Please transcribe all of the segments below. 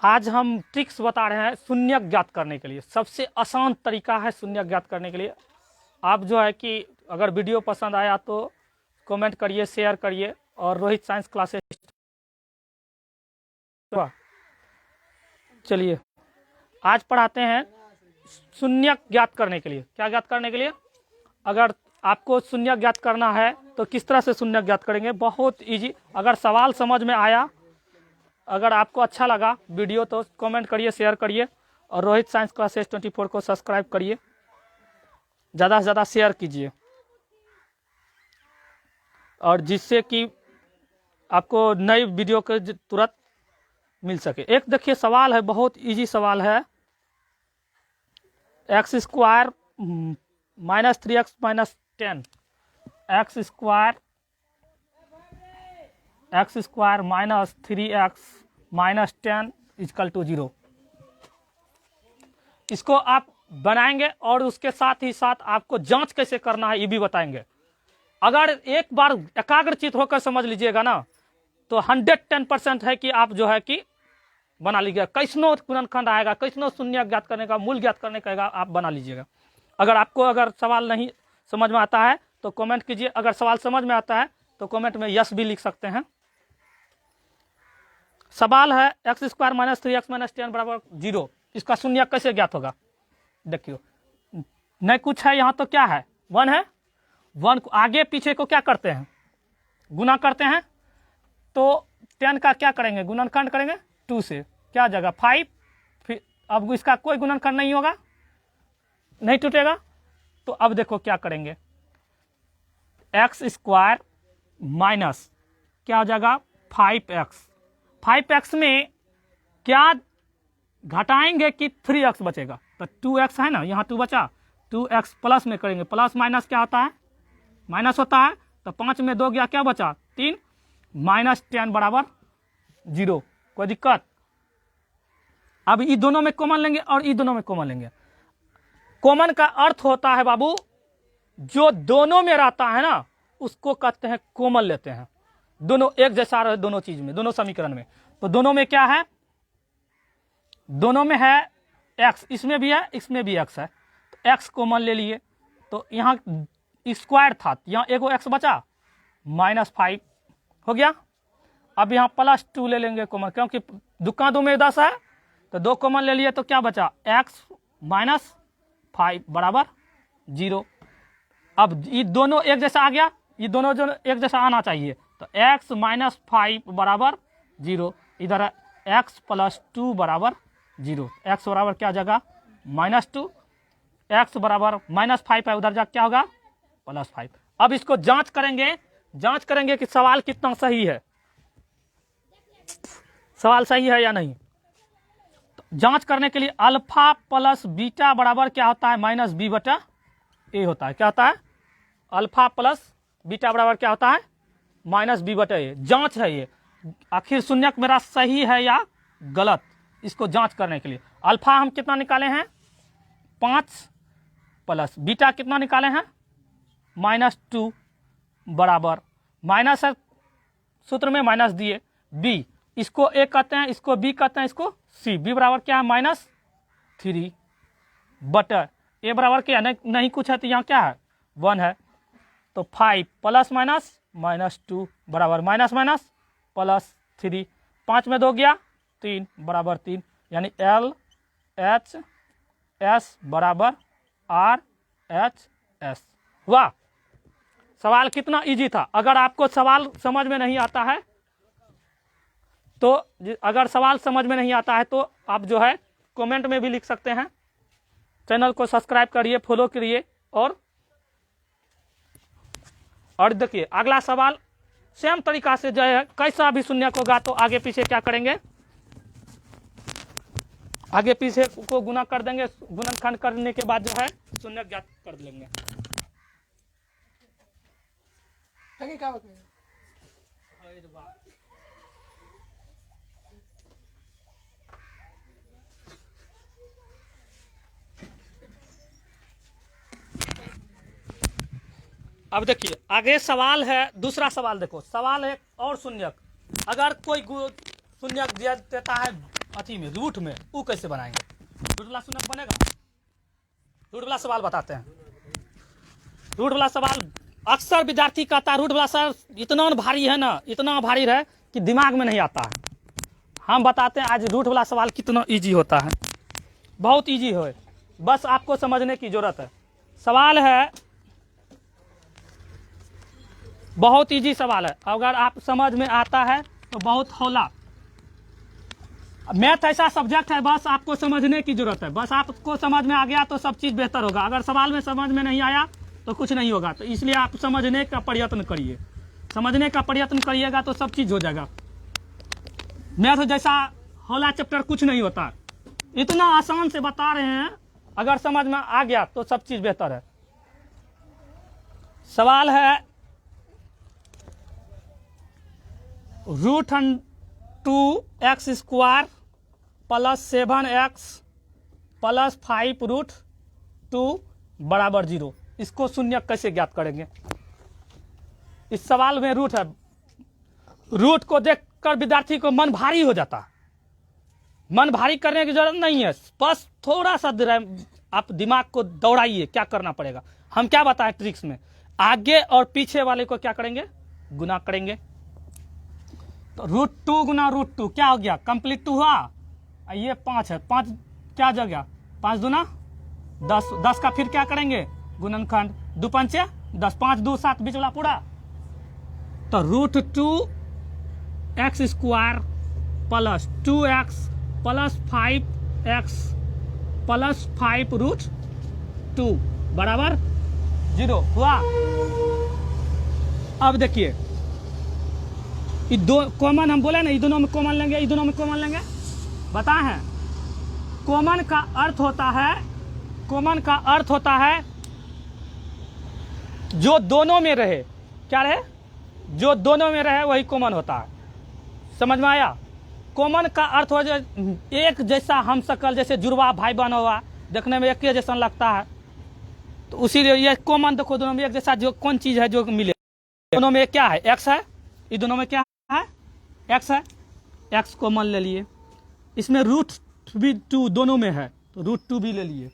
आज हम ट्रिक्स बता रहे हैं शून्यक ज्ञात करने के लिए। सबसे आसान तरीका है शून्यक ज्ञात करने के लिए। आप जो है कि अगर वीडियो पसंद आया तो कमेंट करिए, शेयर करिए और रोहित साइंस क्लासेस। चलिए आज पढ़ाते हैं शून्यक ज्ञात करने के लिए। क्या ज्ञात करने के लिए? अगर आपको शून्यक ज्ञात करना है तो किस तरह से शून्यक ज्ञात करेंगे? बहुत इजी। अगर सवाल समझ में आया, अगर आपको अच्छा लगा वीडियो तो कमेंट करिए, शेयर करिए और रोहित साइंस क्लासेस 24 को सब्सक्राइब करिए, ज़्यादा से ज़्यादा शेयर कीजिए और जिससे कि आपको नई वीडियो के तुरंत मिल सके। एक देखिए सवाल है, बहुत इजी सवाल है। X square minus 3x minus 10, x square minus 3x minus 10 equal to 0। इसको आप बनाएंगे और उसके साथ ही साथ आपको जांच कैसे करना है ये भी बताएंगे। अगर एक बार एकाग्रचित होकर समझ लीजिएगा ना तो 110% है कि आप जो है कि बना लीजिएगा। कैसनो गुणनखंड आएगा, कैसनो शून्य ज्ञात करने का, मूल ज्ञात करने का आप बना लीजिएगा। अगर सवाल नहीं समझ में आता है तो कमेंट कीजिए। अगर सवाल समझ में आता है तो कमेंट में यस भी लिख सकते हैं। सवाल है x square minus 3x minus 10 बराबर 0। इसका शून्य कैसे ज्ञात होगा? देखियो नहीं कुछ है यहाँ तो क्या है? 1 है। 1 को आगे पीछे को क्या करते हैं? गुना करते हैं। तो 10 का क्या करेंगे? गुणनखंड करेंगे 2 से। क्या जगह 5। फिर अब इसका कोई गुणनखंड नहीं होगा, नहीं टूटेगा। तो अब देखो क्या करेंगे, एक्स स्क्वायर माइनस क्या हो जाएगा 5x। 5x में क्या घटाएंगे कि 3x बचेगा? तो 2x है ना, यहाँ 2 बचा। 2x प्लस में करेंगे, प्लस माइनस क्या होता है? माइनस होता है। तो 5 में 2 गया, क्या बचा? 3। माइनस 10 बराबर 0। कोई दिक्कत? अब ये दोनों में कॉमन लेंगे और ये दोनों में कॉमन लेंगे। कॉमन का अर्थ होता है बाबू, जो दोनों में रहता है ना उसको कहते हैं कॉमन लेते हैं। दोनों एक जैसा रहे, दोनों चीज में, दोनों समीकरण में। तो दोनों में क्या है? दोनों में है x, इसमें भी है, इसमें भी x है। तो x कॉमन ले लिए तो यहाँ स्क्वायर था, यहाँ एगो x बचा, माइनस 5 हो गया। अब यहाँ प्लस 2 ले लेंगे कॉमन, क्योंकि दुका 2 में 10 है तो 2 कॉमन ले लिए तो क्या बचा? x माइनस 5 बराबर 0। अब ये दोनों एक जैसा आ गया, ये दोनों जो एक जैसा आना चाहिए। तो x माइनस 5 बराबर 0, इधर x प्लस 2 बराबर 0। x बराबर क्या जगह? माइनस 2। x बराबर माइनस 5 है, उधर जा क्या होगा? प्लस 5। अब इसको जांच करेंगे कि सवाल कितना सही है, सवाल सही है या नहीं। तो जांच करने के लिए अल्फा प्लस बीटा बराबर क्या होता है? माइनस b बटा a होता है। क्या होता है? अल्फा प्लस बीटा बराबर क्या होता है? माइनस b बटा a। जांच है ये, आखिर शून्यक मेरा सही है या गलत, इसको जांच करने के लिए। अल्फा हम कितना निकाले हैं? 5 प्लस बीटा कितना निकाले हैं? माइनस 2 बराबर माइनस है, सूत्र में माइनस दिए, b इसको a कहते हैं, इसको b कहते हैं, इसको c। b बराबर क्या है? माइनस 3 बटा a बराबर क्या है? नहीं कुछ है तो यहाँ क्या है? 1 है। तो 5 प्लस माइनस माइनस 2 बराबर माइनस माइनस प्लस 3। 5 में 2 गया, 3 बराबर 3, यानी LHS बराबर RHS। वाह, सवाल कितना इजी था। अगर आपको सवाल समझ में नहीं आता है तो आप जो है कमेंट में भी लिख सकते हैं। चैनल को सब्सक्राइब करिए, फॉलो करिए। और देखिए अगला सवाल सेम तरीका से जो है कैसा भी शून्य होगा तो आगे पीछे क्या करेंगे? आगे पीछे को गुना कर देंगे, गुणनखंड करने के बाद जो है शून्य ज्ञात कर लेंगे। अब देखिए आगे सवाल है, दूसरा सवाल देखो। सवाल है और शून्यक। अगर कोई शून्यक दिया देता है अथी में रूट में वो कैसे बनाएंगे? रूट वाला शून्य बनेगा? रूट वाला सवाल बताते हैं। रूट वाला सवाल अक्सर विद्यार्थी कहता है रूट वाला सर इतना भारी है ना, इतना भारी है कि दिमाग में नहीं आता है। हम बताते हैं आज रूट वाला सवाल कितना इजी होता है। बहुत इजी है, बस आपको समझने की जरूरत है। सवाल है बहुत इजी सवाल है, अगर आप समझ में आता है तो बहुत हौला। मैथ ऐसा सब्जेक्ट है, बस आपको समझने की जरूरत है। बस आपको समझ में आ गया तो सब चीज़ बेहतर होगा। अगर सवाल में समझ में नहीं आया तो कुछ नहीं होगा। तो इसलिए आप समझने का प्रयत्न करिए। समझने का प्रयत्न करिएगा तो सब चीज़ हो जाएगा। मैथ जैसा हौला चैप्टर कुछ नहीं होता। इतना आसान से बता रहे हैं, अगर समझ में आ गया तो सब चीज़ बेहतर है। सवाल है √2x² + 7x + 5√2 = 0। इसको शून्य कैसे ज्ञात करेंगे? इस सवाल में रूट है। रूट को देखकर विद्यार्थी को मन भारी हो जाता है। मन भारी करने की जरूरत नहीं है, बस थोड़ा सा आप दिमाग को दौड़ाइए। क्या करना पड़ेगा हम क्या बताएं ट्रिक्स में? आगे और पीछे वाले को क्या करेंगे? गुना करेंगे। तो √2 गुना √2 क्या हो गया? कंप्लीट 2 हुआ। ये 5 है, 5 क्या जगह? 5 दूना 10, 10 का फिर क्या करेंगे? गुणनखंड। 2 पंचे 10, 5 2 7 बीच वाला पूरा। तो √2x² + 2x + 5x + 5√2 = 0 हुआ। अब देखिए ये दो कॉमन हम बोले ना, ये दोनों में कॉमन लेंगे, ये दोनों में कॉमन लेंगे। बताए हैं कॉमन का अर्थ होता है, कॉमन का अर्थ होता है जो दोनों में रहे। क्या रहे? जो दोनों में रहे वही कॉमन होता है। समझ में आया? कॉमन का अर्थ हो एक जैसा हम शकल, जैसे जुड़वा भाई बहन हुआ, देखने में एक ही जैसा लगता है, तो उसी ये कॉमन। देखो दोनों में एक जैसा जो कौन चीज है जो मिले? दोनों में क्या है? एक्स है। ये दोनों में क्या है? एक्स है। एक्स कॉमन ले लिए। इसमें √2 दोनों में है तो √2 भी ले लिए।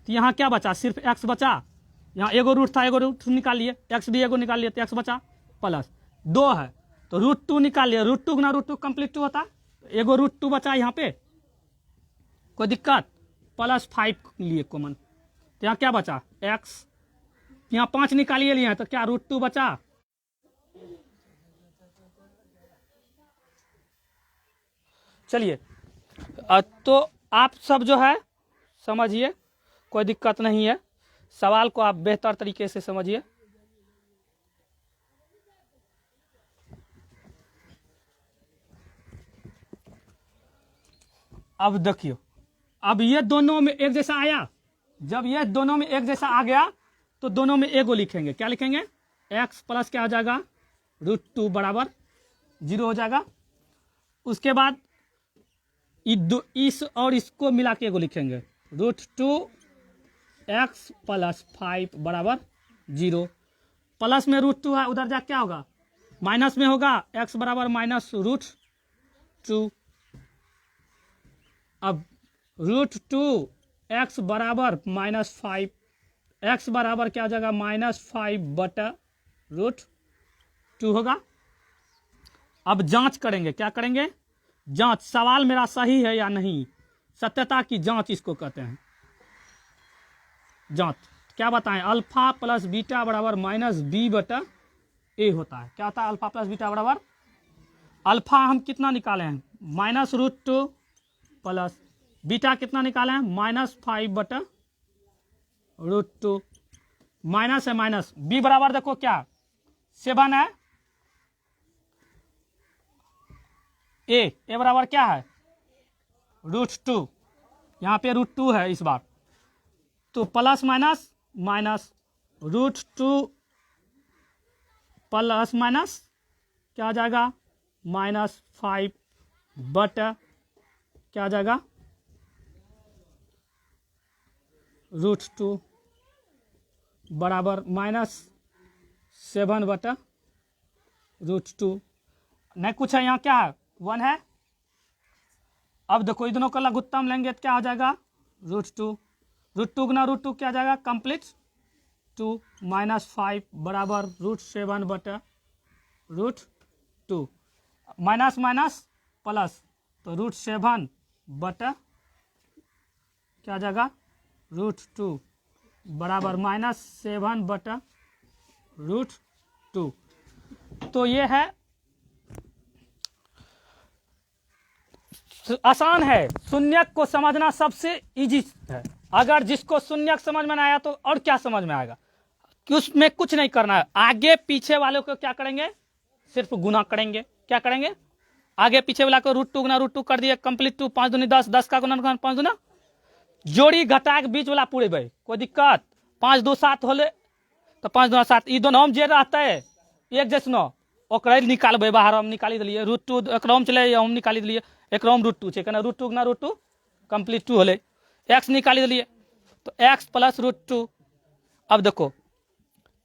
तो यहाँ क्या बचा? सिर्फ एक्स बचा। यहाँ एगो रूट था, एगो रूट निकाल लिए। एक्स भी एगो निकाल लिए तो एक्स बचा। प्लस 2 है तो √2 निकाल लिए। √2 गुना √2 कंप्लीट 2 होता। एगो √2 बचा यहाँ पे, कोई दिक्कत? +5 लिए कॉमन, तो यहाँ क्या बचा? एक्स। यहाँ 5 निकालिए लिए तो क्या √2 बचा। चलिए तो आप सब जो है समझिए, कोई दिक्कत नहीं है। सवाल को आप बेहतर तरीके से समझिए। अब देखियो, अब ये दोनों में एक जैसा आया। जब ये दोनों में एक जैसा आ गया तो दोनों में एगो लिखेंगे। क्या लिखेंगे? x प्लस क्या हो जाएगा? √2 = 0 हो जाएगा। उसके बाद इस और इसको मिला के एगो लिखेंगे। √2x + 5 = 0। प्लस में √2 है, उधर जा क्या होगा? माइनस में होगा। x = -√2। अब √2x = -5, x बराबर क्या हो जाएगा? -5/√2 होगा। अब जांच करेंगे। क्या करेंगे? जांच। सवाल मेरा सही है या नहीं, सत्यता की जांच इसको कहते हैं। जांच क्या बताएं? अल्फा प्लस बीटा बराबर -b/a होता है। क्या होता है? अल्फा प्लस बीटा बराबर, अल्फा हम कितना निकाले हैं? -√2 प्लस बीटा कितना निकाले हैं? -5/√2। माइनस है माइनस। b बराबर देखो क्या 7 है। ए बराबर क्या है? √2। यहाँ पे √2 है इस बार, तो plus minus minus √2 plus minus क्या आ जाएगा? -5 बटा क्या आ जाएगा? √2 बराबर -7/√2। नहीं कुछ है, यहाँ क्या है? 1 है। अब देखो इन दोनों का लघुत्तम लेंगे तो क्या हो जाएगा, √2। √2 गुना √2 क्या आ जाएगा, कंप्लीट 2 -5 बराबर √7 बटा √2, माइनस माइनस प्लस, तो √7 बटा क्या आ जाएगा, √2 बराबर -7 बटा √2। तो ये है, आसान है, शून्यक को समझना सबसे इजी है। अगर जिसको शून्यक समझ में ना आया तो और क्या समझ में आएगा, कि उसमें कुछ नहीं करना है। आगे पीछे वालों को क्या करेंगे, सिर्फ गुना करेंगे। क्या करेंगे, आगे पीछे वाला को √2 गुना √2 कर दिए, कंप्लीट 2 5 दूनी 10, 10 का गुना 5 दूना, जोड़ी घटा के बीच वाला पूरे भाई, कोई दिक्कत, 5 2 7 होले तो 5 दूना 7, ई दोनों हम जे रहता है एक जैसनो ओकरे निकालबे बाहर, हम निकाली दिलिए √2, एकरो में चले हम निकाली दिलिए, एकरो में √2 छे, केना √2 गुना √2 कंप्लीट 2 होले, x निकाली दिलिए तो x प्लस √2। अब देखो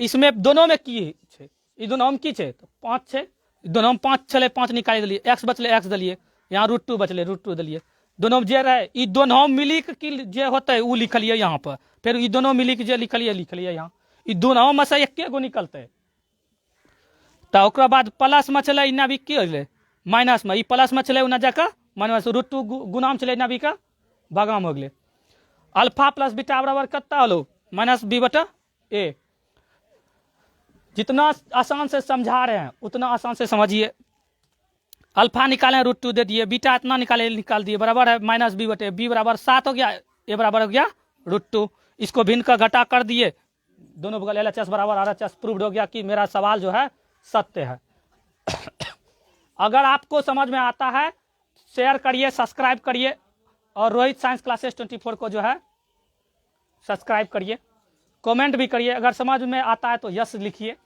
इसमें दोनों में की छे, ई दोनों में की छे तो 5 छे, दोनों में 5 छले, 5 निकाली दिलिए, x बचले x दिलिए, यहाँ √2 बचले √2 दिलिए, दोनों में जे रहे ई दोनों मिली के जे होते उ लिखलिए यहाँ पर, फिर ई दोनों मिली के जे लिखलिए यहाँ, ई दोनों में से एके गो निकलते, तो ओकरा बाद प्लस में चले इना भी की होले माइनस में, ई प्लस में चले उना जाकर माइनस, √2 गुना में चले इना भी का भागा में हो गए। अल्फा प्लस बीटा बराबर कितना होलो, -b बटा a। जितना आसान से समझा रहे हैं उतना आसान से समझिए। अल्फा निकाले √2 दे दिए, बीटा इतना निकाल दिए, बराबर है -b बटे, b बराबर 7 हो गया, a बराबर हो गया √2। इसको भिन्न का घटा कर दिए, दोनों बगल LHS बराबर RHS, प्रूव्ड हो गया कि मेरा सवाल जो है सत्य है। अगर आपको समझ में आता है शेयर करिए, सब्सक्राइब करिए, और रोहित साइंस क्लासेस 24 को जो है सब्सक्राइब करिए, कमेंट भी करिए। अगर समझ में आता है तो यस लिखिए,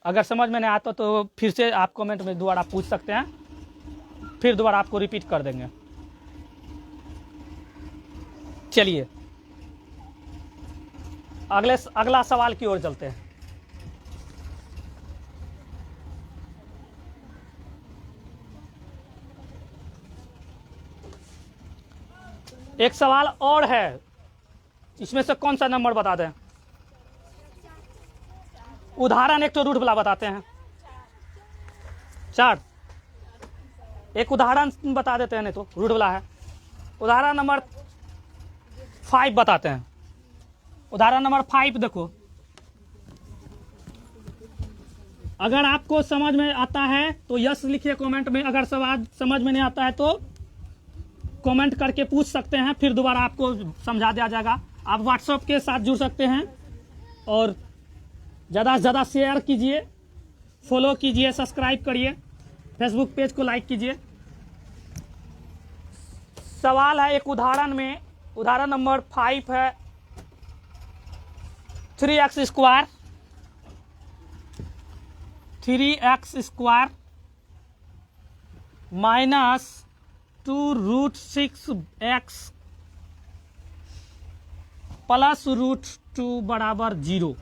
अगर समझ में नहीं आता तो फिर से आप कमेंट में दोबारा पूछ सकते हैं, फिर दोबारा आपको रिपीट कर देंगे। चलिए अगला सवाल की ओर चलते हैं। एक सवाल और है, इसमें से कौन सा नंबर बता दें, उदाहरण एक तो रूट वाला बताते हैं, 4 एक उदाहरण बता देते हैं, नहीं तो रूट वाला है। उदाहरण नंबर 5 बताते हैं। उदाहरण नंबर 5 देखो, अगर आपको समझ में आता है तो यस लिखिए कमेंट में, अगर सवाल समझ में नहीं आता है तो कमेंट करके पूछ सकते हैं, फिर दोबारा आपको समझा दिया जाएगा। आप व्हाट्सएप के साथ जुड़ सकते हैं, और ज़्यादा से ज़्यादा शेयर कीजिए, फॉलो कीजिए, सब्सक्राइब करिए, फेसबुक पेज को लाइक कीजिए। सवाल है एक उदाहरण में, उदाहरण नंबर 5 है 3x² माइनस 2√6x प्लस √2 बराबर 0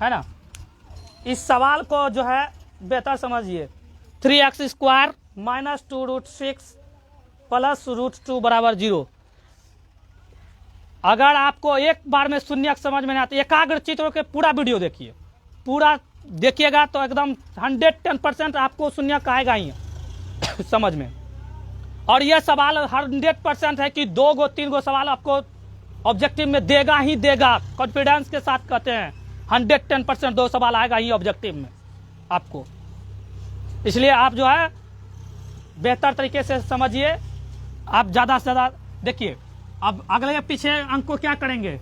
है ना। इस सवाल को जो है बेहतर समझिए, 3x² माइनस 2√6 प्लस √2 बराबर 0। अगर आपको एक बार में शून्यक समझ में नहीं आता, एकाग्र चित्त होकर पूरा वीडियो देखिए, पूरा देखिएगा तो एकदम 110% आपको शून्यक आएगा ही समझ में। और यह सवाल 100% है कि 2 गो 3 गो सवाल आपको ऑब्जेक्टिव में देगा ही देगा, कॉन्फिडेंस के साथ कहते हैं 110% 2 सवाल आएगा ही ऑब्जेक्टिव में आपको। इसलिए आप जो है बेहतर तरीके से समझिए, आप ज़्यादा से ज़्यादा देखिए। अब अगले पीछे अंक को क्या करेंगे,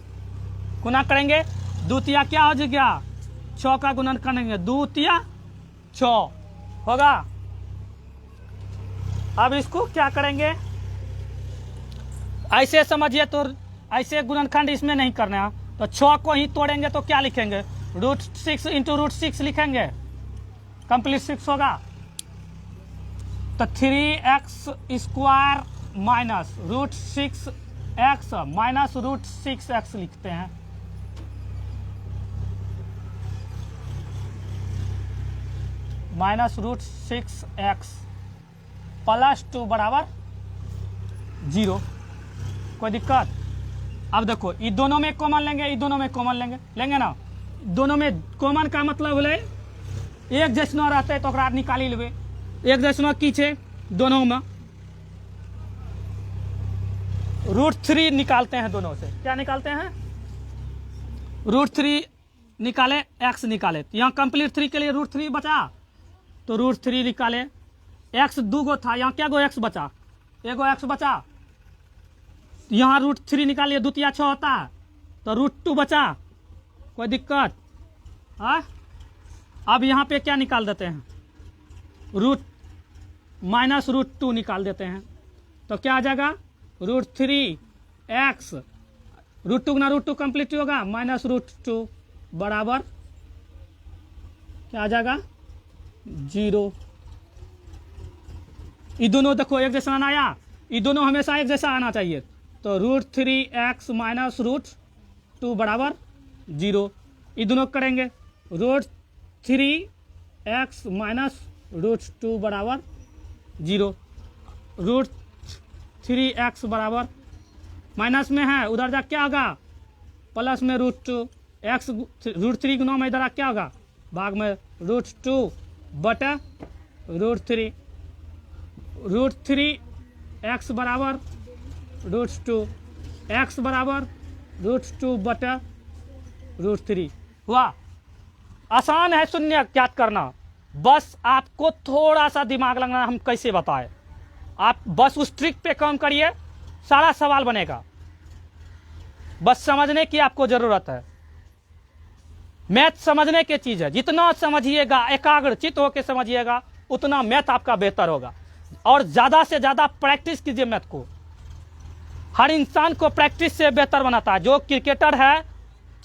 गुना करेंगे, द्वितीय क्या हो गया, 6 का गुणन करेंगे, द्वितीय 6 होगा। अब इसको क्या करेंगे, ऐसे समझिए, तो ऐसे गुणनखंड इसमें नहीं करना है, तो 6 को ही तोड़ेंगे तो क्या लिखेंगे, √6 इंटू √6 लिखेंगे, कंप्लीट 6 होगा। तो 3x² minus √6x minus √6x लिखते हैं। माइनस √6x प्लस 2 बराबर जीरो, कोई दिक्कत। अब देखो ये दोनों में कॉमन लेंगे, ये दोनों में कॉमन लेंगे ना। दोनों में कॉमन का मतलब बोले एक जैसनो रहते तो ओकरा निकाली लेबे। एक जैसनो की छे दोनों में √3 निकालते हैं दोनों से। क्या निकालते हैं? √3 निकाले, x निकाले। तो यहाँ कंप्लीट 3 के लिए √3 बचा, तो √3 निकाले। x 2 गो था, यहाँ क्या गो x बचा? एगो x बचा। यहाँ √3 निकालिए, 2 तिया 6 होता है, तो √2 बचा। कोई दिक्कत? हाँ, अब यहाँ पे क्या निकाल देते हैं? -√2 निकाल देते हैं, तो क्या आ जाएगा? √3x, √2 गुना √2 कंप्लीट होगा, -√2 बराबर क्या आ जाएगा? 0। ये दोनों देखो एक जैसा आया, ये दोनों हमेशा एक जैसा आना चाहिए। तो √3x -√2 बराबर 0। ये दोनों करेंगे, √3x -√2 बराबर 0। √3x बराबर माइनस में है, उधर जा क्या होगा? प्लस में √2। x √3 गुना में इधर क्या होगा? भाग में √2 बटा √3। √3x बराबर √2, x बराबर √2 बटा √3 हुआ। आसान है शून्य ज्ञात करना, बस आपको थोड़ा सा दिमाग लगाना। हम कैसे बताएं? आप बस उस ट्रिक पे काम करिए, सारा सवाल बनेगा। बस समझने की आपको जरूरत है। मैथ समझने की चीज है, जितना समझिएगा, एकाग्रचित होकर समझिएगा, उतना मैथ आपका बेहतर होगा। और ज्यादा से ज्यादा प्रैक्टिस कीजिए मैथ को। हर इंसान को प्रैक्टिस से बेहतर बनाता है। जो क्रिकेटर है,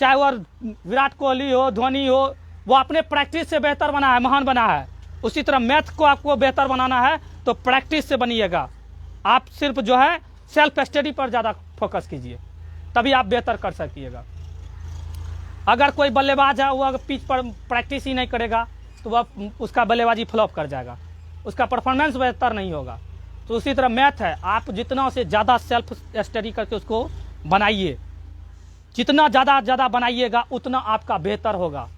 चाहे वह विराट कोहली हो, धोनी हो, वो अपने प्रैक्टिस से बेहतर बना है, महान बना है। उसी तरह मैथ को आपको बेहतर बनाना है तो प्रैक्टिस से बनिएगा। आप सिर्फ जो है सेल्फ स्टडी पर ज़्यादा फोकस कीजिए, तभी आप बेहतर कर सकिएगा। अगर कोई बल्लेबाज है, वो अगर पिच पर प्रैक्टिस ही नहीं करेगा तो वह उसका बल्लेबाजी फ्लॉप कर जाएगा, उसका परफॉर्मेंस बेहतर नहीं होगा। तो उसी तरह मैथ है, आप जितना से ज़्यादा सेल्फ स्टडी करके उसको बनाइए, जितना ज़्यादा बनाइएगा उतना आपका बेहतर होगा।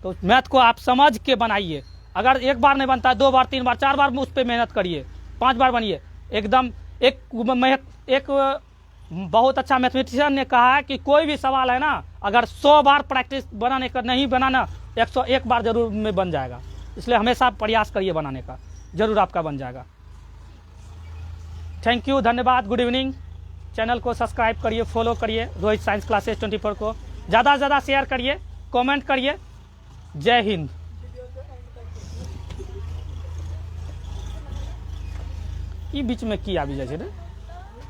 तो मैथ को आप समझ के बनाइए। अगर एक बार नहीं बनता है, 2 बार, 3 बार, 4 बार उस पर मेहनत करिए, 5 बार बनिए एकदम। एक बहुत अच्छा मैथमेटिशियन ने कहा है कि कोई भी सवाल है ना, अगर 100 बार प्रैक्टिस बनाने का नहीं बनाना, 101 बार जरूर में बन जाएगा। इसलिए हमेशा प्रयास करिए बनाने का, जरूर आपका बन जाएगा। थैंक यू, धन्यवाद, गुड इवनिंग। चैनल को सब्सक्राइब करिए, फॉलो करिए रोहित साइंस क्लासेस 24 को। ज़्यादा से ज़्यादा शेयर करिए, कमेंट करिए। जय हिंद। ई बीच में की आबि जाइ छै रे।